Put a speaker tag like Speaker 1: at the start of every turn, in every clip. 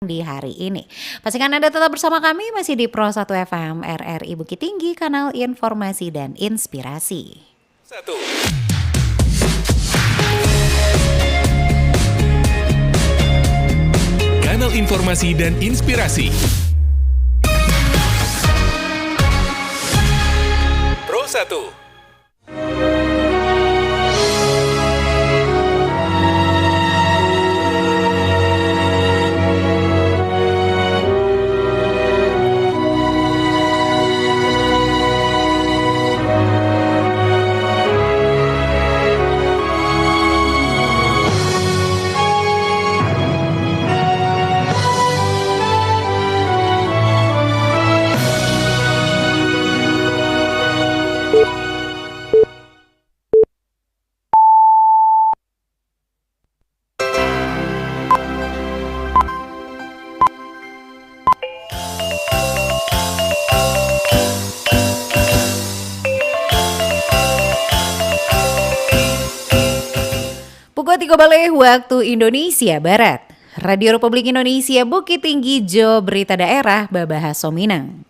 Speaker 1: di hari ini. Pastikan Anda tetap bersama kami masih di Pro 1 FM RRI Bukit Tinggi, kanal informasi dan inspirasi.
Speaker 2: Satu. Kanal informasi dan inspirasi. Pro 1.
Speaker 1: Pukul 3 balik waktu Indonesia Barat. Radio Republik Indonesia Bukit Tinggi Jo Berita Daerah Babahas Sominang.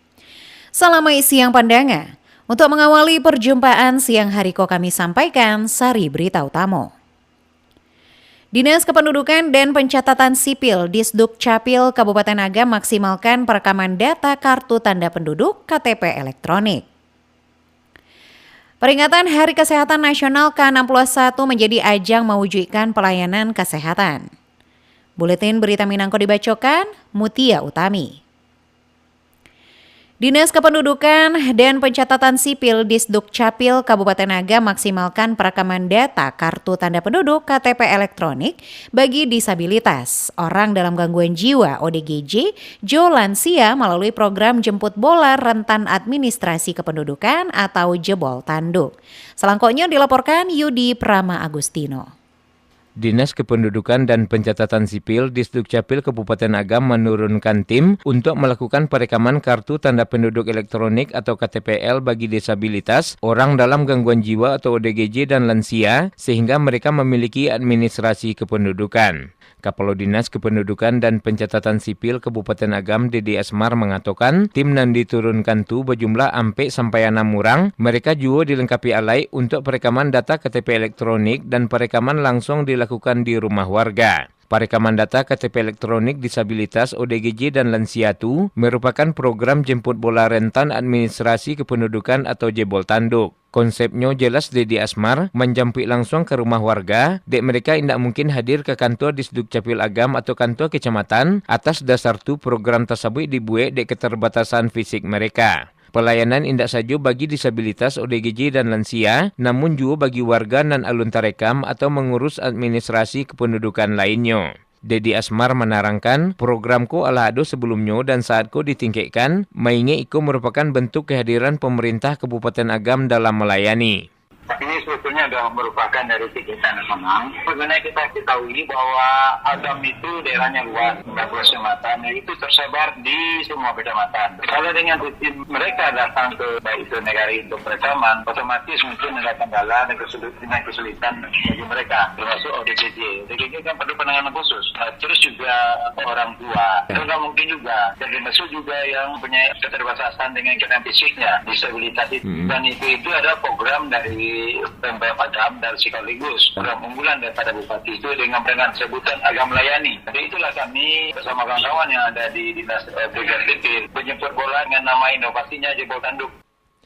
Speaker 1: Salamai siang pandangan. Untuk mengawali perjumpaan siang hari kami sampaikan sari berita utama. Dinas Kependudukan dan Pencatatan Sipil Disduk Capil Kabupaten Agam maksimalkan perekaman data kartu tanda penduduk KTP elektronik. Peringatan Hari Kesehatan Nasional ke-61 menjadi ajang mewujudkan pelayanan kesehatan. Buletin Berita Minangko dibacakan Mutia Utami. Dinas Kependudukan dan Pencatatan Sipil Disduk Capil Kabupaten Agam maksimalkan perekaman data kartu tanda penduduk KTP elektronik bagi disabilitas, orang dalam gangguan jiwa ODGJ, Jo Lansia melalui program jemput bola rentan administrasi kependudukan atau jebol tanduk. Selangkaunya dilaporkan Yudi Prama Agustino.
Speaker 3: Dinas Kependudukan dan Pencatatan Sipil Disduk Capil Kabupaten Agam menurunkan tim untuk melakukan perekaman kartu tanda penduduk elektronik atau KTPL bagi disabilitas, orang dalam gangguan jiwa atau ODGJ dan lansia sehingga mereka memiliki administrasi kependudukan. Kapolo Dinas Kependudukan dan Pencatatan Sipil Kabupaten Agam Dede Asmar mengatakan tim yang diturunkan tu berjumlah sampai 6 orang. Mereka juga dilengkapi alai untuk perekaman data KTP elektronik dan perekaman langsung dilakukan di rumah warga. Perekaman data KTP elektronik disabilitas ODGJ dan lansia itu merupakan program jemput bola rentan administrasi kependudukan atau jebol tanduk. Konsepnya jelas Dede Asmar menjampik langsung ke rumah warga, dek mereka tidak mungkin hadir ke kantor Disduk Capil Agam atau kantor kecamatan atas dasar tu program tersebut dibuat dek keterbatasan fisik mereka. Pelayanan indak saja bagi disabilitas ODGJ dan lansia, namun juga bagi warga nan alun tarekam atau mengurus administrasi kependudukan lainnya. Dede Asmar menerangkan program ko ala ado sebelumnya dan saat ko ditingkatkan, mainnya iko merupakan bentuk kehadiran pemerintah Kabupaten Agam dalam melayani.
Speaker 4: Ini sebetulnya sudah merupakan dari kegiatan nasional. Sebenarnya kita ketahui bahwa Agam itu daerahnya luas, 14 kecamatan, itu tersebar di semua kecamatan. Kalau dengan rutin mereka datang ke baik itu negara untuk perekaman, otomatis mungkin ada kendala dan kesulitan bagi mereka, termasuk ODGJ. ODGJ kan perlu penanganan khusus. Terus juga orang tua, itu mungkin juga. Dan termasuk juga yang punya keterbatasan dengan kenaikan fisiknya, disabilitas itu. Dan itu adalah program dari Pemprov Agam dan sekaligus program unggulan daripada Bupati itu dengan sebutan Agam Melayani. Jadi itulah kami bersama kawan-kawan yang ada di Dinas Brigade Sipil menjemput bola dengan nama inovasinya jebol tanduk.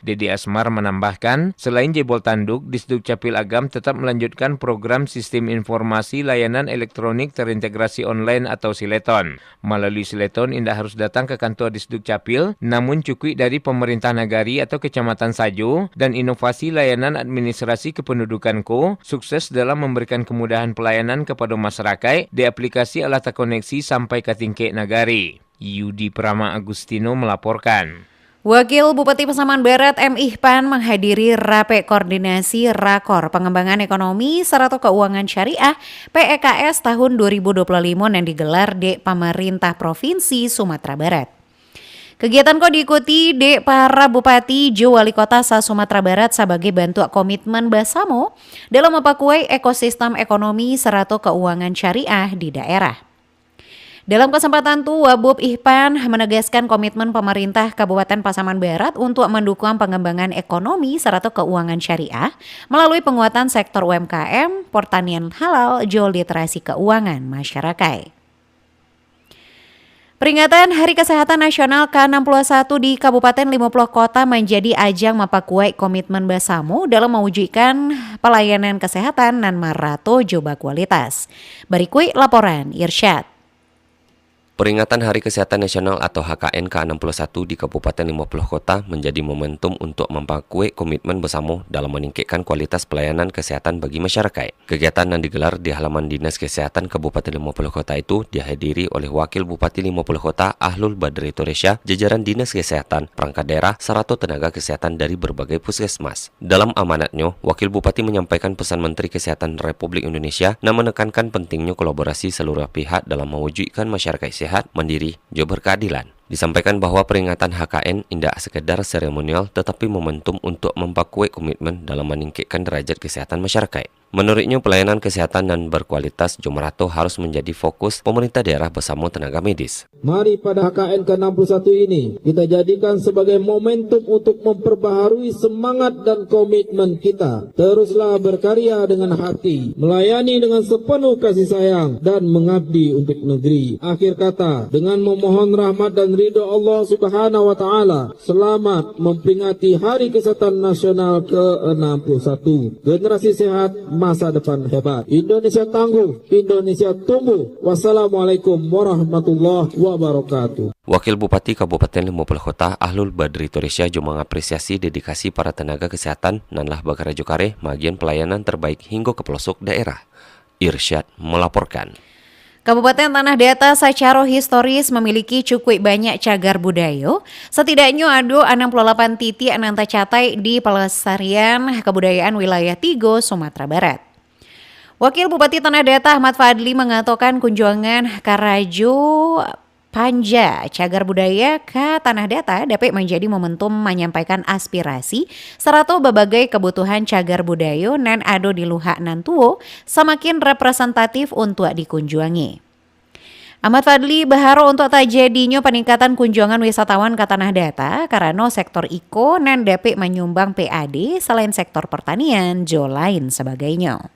Speaker 3: Dede Asmar menambahkan, selain jebol tanduk, Disduk Capil Agam tetap melanjutkan program Sistem Informasi Layanan Elektronik Terintegrasi Online atau Sileton. Melalui Sileton, indah harus datang ke kantor Disduk Capil, namun cukup dari pemerintah nagari atau kecamatan saja, dan inovasi layanan administrasi kependudukan ko sukses dalam memberikan kemudahan pelayanan kepada masyarakat di aplikasi alat koneksi sampai ke tingkat nagari. Yudi Prama Agustino melaporkan.
Speaker 1: Wakil Bupati Pasaman Barat M. Ihpan menghadiri Rape Koordinasi Rakor Pengembangan Ekonomi serta Keuangan Syariah PEKS tahun 2025 yang digelar di Pemerintah Provinsi Sumatera Barat. Kegiatan ko diikuti di para bupati jo wali kota sa Sumatera Barat sebagai bentuk komitmen bersama dalam memperkuat ekosistem ekonomi serta keuangan syariah di daerah. Dalam kesempatan itu, Wabub Ihpan menegaskan komitmen pemerintah Kabupaten Pasaman Barat untuk mendukung pengembangan ekonomi serta keuangan syariah melalui penguatan sektor UMKM, pertanian halal, literasi keuangan masyarakat. Peringatan Hari Kesehatan Nasional ke-61 di Kabupaten 50 Kota menjadi ajang memperkuat komitmen bersama dalam mewujudkan pelayanan kesehatan dan marato coba kualitas. Berikut laporan Irsyad.
Speaker 5: Peringatan Hari Kesehatan Nasional atau HKN ke-61 di Kabupaten 50 Kota menjadi momentum untuk memperkuat komitmen bersama dalam meningkatkan kualitas pelayanan kesehatan bagi masyarakat. Kegiatan yang digelar di halaman Dinas Kesehatan Kabupaten 50 Kota itu dihadiri oleh Wakil Bupati 50 Kota Ahlul Badri Toresya, jajaran Dinas Kesehatan, perangkat daerah, serta tenaga kesehatan dari berbagai puskesmas. Dalam amanatnya, Wakil Bupati menyampaikan pesan Menteri Kesehatan Republik Indonesia yang menekankan pentingnya kolaborasi seluruh pihak dalam mewujudkan masyarakat sehat, mandiri, juga berkeadilan. Disampaikan bahwa peringatan HKN tidak sekedar seremonial tetapi momentum untuk memperkuat komitmen dalam meningkatkan derajat kesehatan masyarakat. Menurutnya, pelayanan kesehatan dan berkualitas Jomerato harus menjadi fokus pemerintah daerah bersama tenaga medis.
Speaker 6: Mari pada HKN ke-61 ini kita jadikan sebagai momentum untuk memperbaharui semangat dan komitmen kita. Teruslah berkarya dengan hati, melayani dengan sepenuh kasih sayang dan mengabdi untuk negeri. Akhir kata, dengan memohon rahmat dan ridho Allah Subhanahu wa taala, selamat memperingati Hari Kesehatan Nasional ke-61. Generasi sehat, masa depan hebat. Indonesia tangguh, Indonesia tumbuh. Wassalamualaikum warahmatullahi wabarakatuh.
Speaker 5: Wakil Bupati Kabupaten 50 Kota Ahlul Badri Toresya juga mengapresiasi dedikasi para tenaga kesehatan nanlah bekerja kare magian pelayanan terbaik hingga ke pelosok daerah. Irsyad melaporkan.
Speaker 1: Kabupaten Tanah Datar secara historis memiliki cukup banyak cagar budaya. Setidaknya ada 68 titik yang tercatat di pelestarian kebudayaan wilayah 3 Sumatera Barat. Wakil Bupati Tanah Datar Ahmad Fadli mengatakan kunjungan Karajo Panja cagar budaya ke Tanah Datar dapat menjadi momentum menyampaikan aspirasi serta berbagai kebutuhan cagar budaya nan ada di luhak nantuo semakin representatif untuk dikunjungi. Ahmad Fadli berharap untuk terjadinya peningkatan kunjungan wisatawan ke Tanah Datar karena sektor iko nan dapat menyumbang PAD selain sektor pertanian jo lain sebagainya.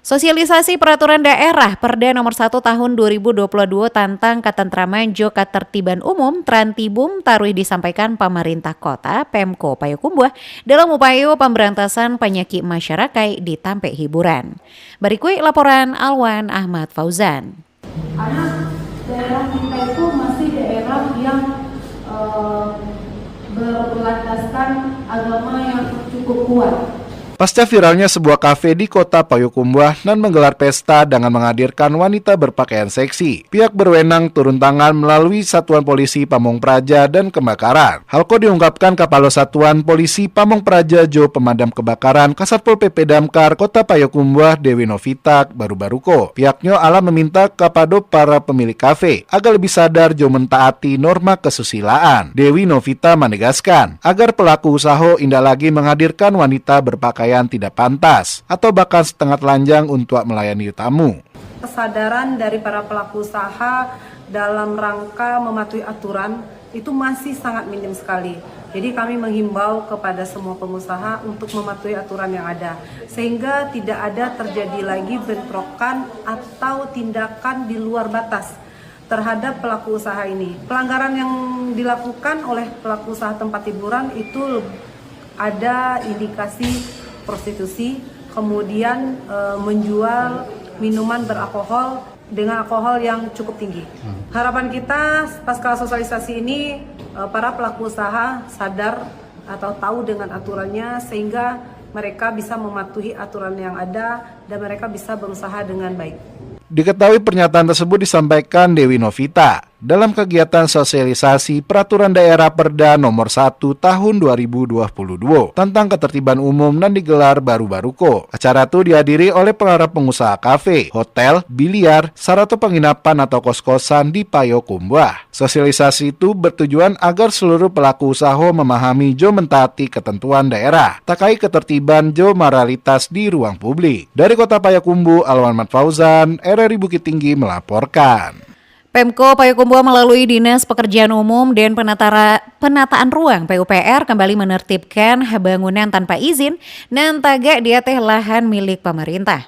Speaker 1: Sosialisasi peraturan daerah Perda nomor 1 tahun 2022 tentang ketentraman jo ketertiban umum Trantibum taruh disampaikan pemerintah kota Pemko Payakumbuh dalam upaya pemberantasan penyakit masyarakat di tampek hiburan. Berikut laporan Alwan Ahmad Fauzan.
Speaker 7: Karena daerah kita itu masih daerah yang berlandaskan agama yang cukup kuat.
Speaker 8: Pasca viralnya sebuah kafe di kota Payakumbuh dan menggelar pesta dengan menghadirkan wanita berpakaian seksi, pihak berwenang turun tangan melalui Satuan Polisi Pamong Praja dan Kebakaran. Halko diungkapkan Kapalo Satuan Polisi Pamong Praja Jo Pemadam Kebakaran Kasatpol PP Damkar Kota Payakumbuh Dewi Novita baru-baruko. Pihaknya ala meminta kepada para pemilik kafe agar lebih sadar jo mentaati norma kesusilaan. Dewi Novita menegaskan agar pelaku usaha indah lagi menghadirkan wanita berpakaian tidak pantas atau bahkan setengah telanjang untuk melayani tamu.
Speaker 7: Kesadaran dari para pelaku usaha dalam rangka mematuhi aturan itu masih sangat minim sekali. Jadi kami menghimbau kepada semua pengusaha untuk mematuhi aturan yang ada sehingga tidak ada terjadi lagi bentrokan atau tindakan di luar batas terhadap pelaku usaha ini. Pelanggaran yang dilakukan oleh pelaku usaha tempat hiburan itu ada indikasi prostitusi, kemudian menjual minuman beralkohol dengan alkohol yang cukup tinggi. Harapan kita pasca sosialisasi ini para pelaku usaha sadar atau tahu dengan aturannya sehingga mereka bisa mematuhi aturan yang ada dan mereka bisa berusaha dengan baik.
Speaker 8: Diketahui pernyataan tersebut disampaikan Dewi Novita. dalam kegiatan sosialisasi Peraturan Daerah Perda Nomor 1 Tahun 2022 tentang ketertiban umum dan digelar baru-baru ko. Acara itu dihadiri oleh para pengusaha kafe, hotel, biliar, sarana penginapan atau kos-kosan di Payakumbuh. Sosialisasi itu bertujuan agar seluruh pelaku usaha memahami jo mentaati ketentuan daerah terkait ketertiban jo moralitas di ruang publik. Dari Kota Payakumbuh, Alwan Mat Fauzan, RRI Bukit Tinggi melaporkan.
Speaker 1: Pemko Payakumbuh melalui Dinas Pekerjaan Umum dan Penataan Ruang PUPR kembali menertibkan bangunan tanpa izin dan tagak di atas lahan milik pemerintah.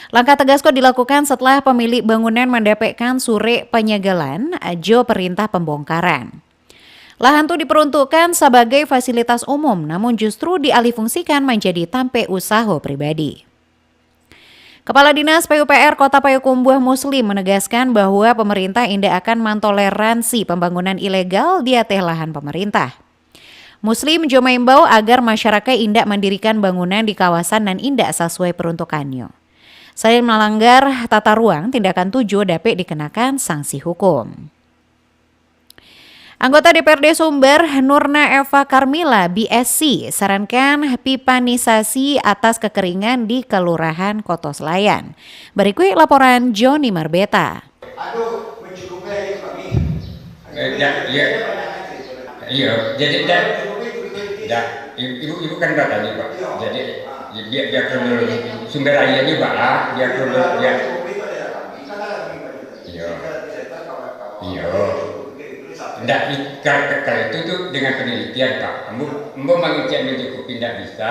Speaker 1: Langkah tegas dilakukan setelah pemilik bangunan mendapatkan surat penyegelan ajo perintah pembongkaran. Lahan itu diperuntukkan sebagai fasilitas umum namun justru dialihfungsikan menjadi tempat usaha pribadi. Kepala Dinas PUPR Kota Payakumbuh Muslim menegaskan bahwa pemerintah tidak akan mentoleransi pembangunan ilegal di atas lahan pemerintah. Muslim juga mengimbau agar masyarakat tidak mendirikan bangunan di kawasan dan tidak sesuai peruntukannya. Selain melanggar tata ruang, tindakan 7 dapat dikenakan sanksi hukum. Anggota DPRD Sumber Nurna Eva Karmila BSC sarankan pipanisasi atas kekeringan di Kelurahan Koto Selayan. Berikut laporan Joni Marbeta.
Speaker 9: Iya, jadi ibu kan udah tadi Pak. Jadi biar sumber airnya Pak, biar iya. Tidak, kalau itu tuh dengan penelitian Pak. Ambo mengujian mencukupi tidak bisa,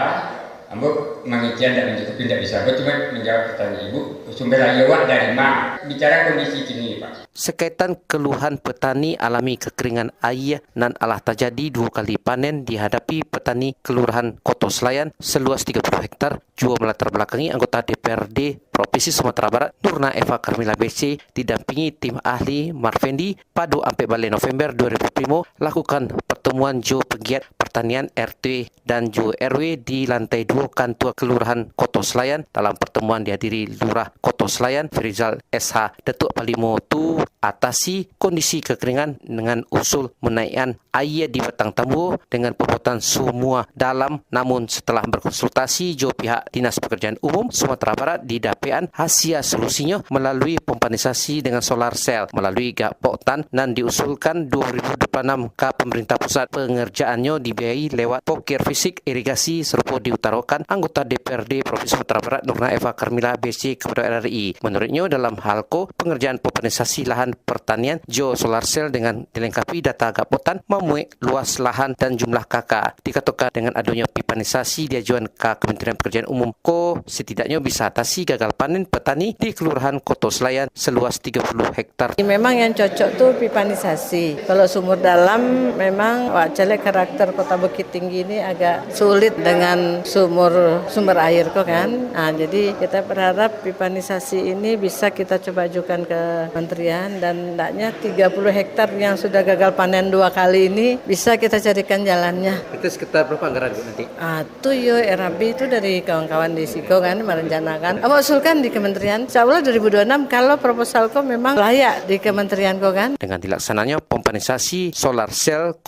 Speaker 9: Ambo mengujian tidak mencukupi tidak bisa. Ambo cuma menjawab pertanyaan Ibu, sumber air dari mana? Bicara kondisi kini Pak.
Speaker 10: Sekaitan keluhan petani alami kekeringan air dan alah terjadi 2 kali panen dihadapi petani Kelurahan Koto Selayan seluas 30 hektar, juga melatar belakangi anggota DPRD Provinsi Sumatera Barat Nurna Eva Karmila BC didampingi tim ahli Marfendi pada sampai balai November 2005 lakukan pertemuan jo pegiat pertanian RT dan jo RW di lantai 2 kantor Kelurahan Koto Selayan. Dalam pertemuan dihadiri Lurah Koto Selayan Firizal SH Datuk Palimo tu atasi kondisi kekeringan dengan usul menaikkan air di batang tambu dengan pembuatan semua dalam, namun setelah berkonsultasi jo pihak Dinas Pekerjaan Umum Sumatera Barat didapean hasil solusinya melalui pompanisasi dengan solar cell melalui Gapoktan dan diusulkan 2026 ke pemerintah pusat. Pengerjaannya dibiayai lewat pokir fisik irigasi serupa diutarakan anggota DPRD Provinsi Sumatera Barat Nurna Eva Karmila BC kepada RRI. Menurutnya dalam halko pengerjaan pompanisasi lahan pertanian jo solar cell dengan dilengkapi data Gapoktan memuai luas lahan dan jumlah kakak. Dikatakan dengan adanya pipanisasi diajuan ke Kementerian Pekerjaan Umum setidaknya bisa atasi gagal panen petani di Kelurahan Koto Selayan seluas 30 hektar.
Speaker 11: Memang yang cocok tuh pipanisasi. Kalau sumur dalam memang jelek karakter Kota Bukit Tinggi ini agak sulit dengan sumber air kok kan. Nah, jadi kita berharap pipanisasi ini bisa kita coba ajukan ke kementerian dan hendaknya 30 hektar yang sudah gagal panen 2 kali ini bisa kita carikan jalannya.
Speaker 10: Itu sekitar berapa anggaran nanti?
Speaker 11: Itu RAB itu dari kawan-kawan di Siko kan merencanakan. Usulkan di kementerian. Insyaallah 2026 kalau proposalku memang layak di kementerian kok kan.
Speaker 10: Dengan dilaksananya pompanisasi solar cell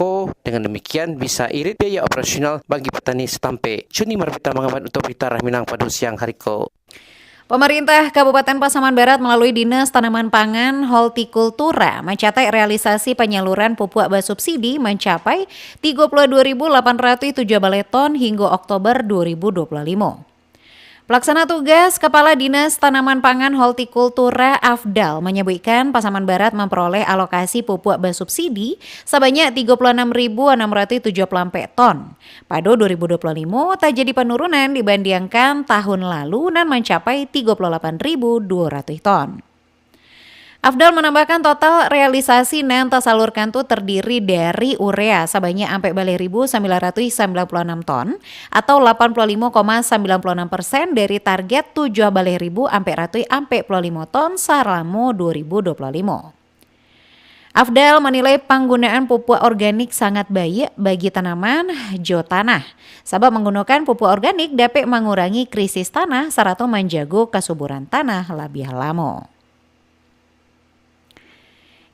Speaker 10: dengan demikian bisa irit biaya operasional bagi petani setampe. Joni Marbita mengambat untuk berita Rahminang pada siang hari ko.
Speaker 1: Pemerintah Kabupaten Pasaman Barat melalui Dinas Tanaman Pangan Hortikultura mencatat realisasi penyaluran pupuk bersubsidi mencapai 32.807 balai ton hingga Oktober 2025. Pelaksana tugas Kepala Dinas Tanaman Pangan Hortikultura Afdal menyebutkan Pasaman Barat memperoleh alokasi pupuk bersubsidi sebanyak 36.674 ton. Pada 2025 terjadi penurunan dibandingkan tahun lalu dan mencapai 38.200 ton. Afdal menambahkan total realisasi yang tersalurkan itu terdiri dari urea sebanyak 4.996 ton atau 85,96% dari target 7.445 ton selama 2025. Afdal menilai penggunaan pupuk organik sangat baik bagi tanaman tanah. Sebab menggunakan pupuk organik dapat mengurangi krisis tanah serta menjaga kesuburan tanah lebih lama.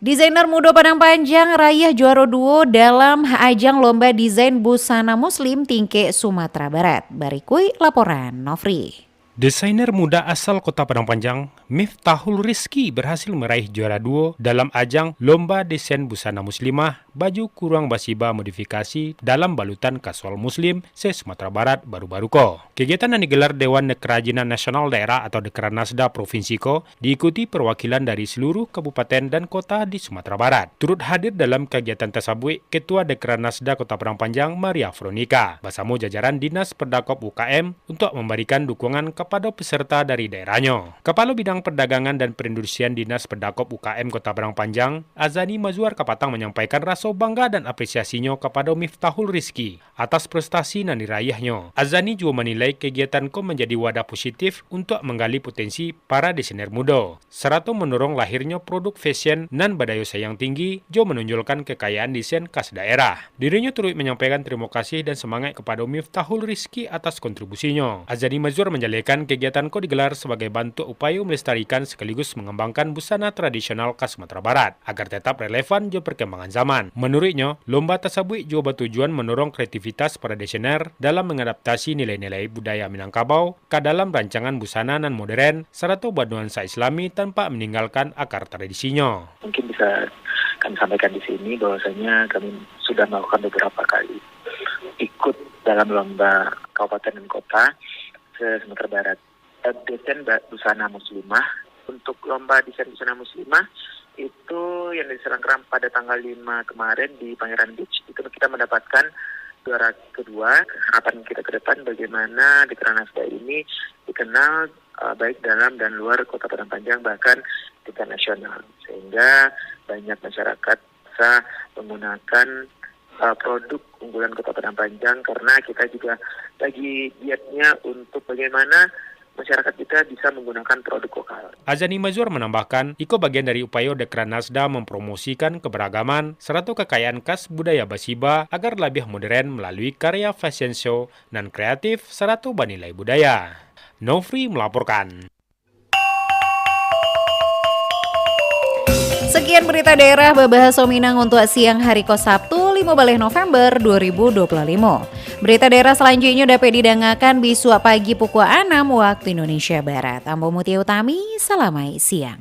Speaker 1: Desainer muda Padang Panjang raih juara 2 dalam ajang lomba desain busana muslim Tingke Sumatera Barat. Berikut laporan Nofri.
Speaker 12: Desainer muda asal Kota Padang Panjang, Miftahul Rizki berhasil meraih juara 2 dalam ajang lomba desain busana muslimah baju kurang basiba modifikasi dalam balutan kasual muslim se-Sumatera Barat baru-baru ko. Kegiatan yang digelar Dewan Kerajinan Nasional Daerah atau Dekranasda Provinsi ko diikuti perwakilan dari seluruh kabupaten dan kota di Sumatera Barat. Turut hadir dalam kegiatan tersebut Ketua Dekranasda Kota Padang Panjang Maria Fronika bersama jajaran Dinas Perdakop UKM untuk memberikan dukungan kepada peserta dari daerahnya. Kepala Bidang Perdagangan dan Perindustrian Dinas Perdakop UKM Kota Padang Panjang, Azani Mazwar Kapatang menyampaikan rasa bangga dan apresiasinya kepada Miftahul Rizki atas prestasi yang diraihnya. Azani juga menilai kegiatan ko menjadi wadah positif untuk menggali potensi para desainer muda, serta mendorong lahirnya produk fashion nan berdaya saing tinggi, jo menonjolkan kekayaan desain khas daerah. Dirinya turut menyampaikan terima kasih dan semangat kepada Miftahul Rizki atas kontribusinya. Azani Mazwar menjelaskan kegiatan ko digelar sebagai bentuk upaya melestarikan sekaligus mengembangkan busana tradisional khas Sumatera Barat agar tetap relevan jo perkembangan zaman. Menurutnya, lomba tersebut juga bertujuan mendorong kreativitas para desainer dalam mengadaptasi nilai-nilai budaya Minangkabau ke dalam rancangan busana nan modern serta bernuansa Islami tanpa meninggalkan akar tradisinya.
Speaker 13: Mungkin bisa kami sampaikan di sini bahwasanya kami sudah melakukan beberapa kali ikut dalam lomba kabupaten dan kota se-Sumatera Barat. Desain busana muslimah. Untuk lomba desain busana muslimah itu yang diselenggarakan pada tanggal 5 kemarin di Pangeran Beach, itu kita mendapatkan juara kedua. Harapan kita ke depan bagaimana Dekranasda ini dikenal baik dalam dan luar Kota Padang Panjang bahkan tingkat nasional, sehingga banyak masyarakat bisa menggunakan produk unggulan Kota Padang Panjang, karena kita juga lagi giatnya untuk bagaimana masyarakat kita bisa menggunakan produk lokal.
Speaker 12: Azani Mazwar menambahkan, iko bagian dari upaya Dekranasda mempromosikan keberagaman serta kekayaan khas budaya Basiba agar lebih modern melalui karya fashion show dan kreatif serta bernilai budaya. Nofri melaporkan.
Speaker 1: Sekian berita daerah Babahasa Minang untuk siang hari Sabtu 5 November 2025. Berita daerah selanjutnya dapat didengarkan besok pagi pukul 6 waktu Indonesia Barat. Ambo Mutia Utami, selamat siang.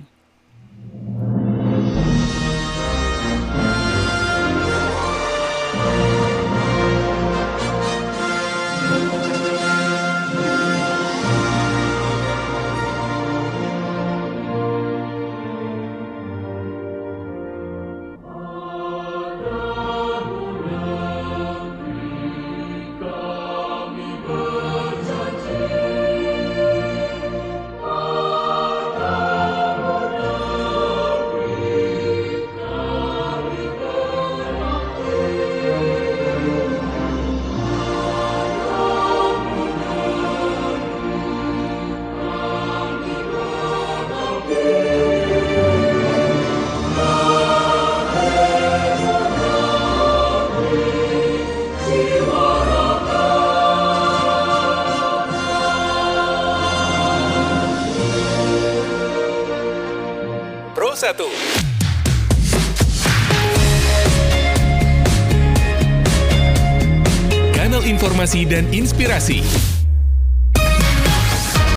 Speaker 2: Pro 1. Kanal informasi dan inspirasi.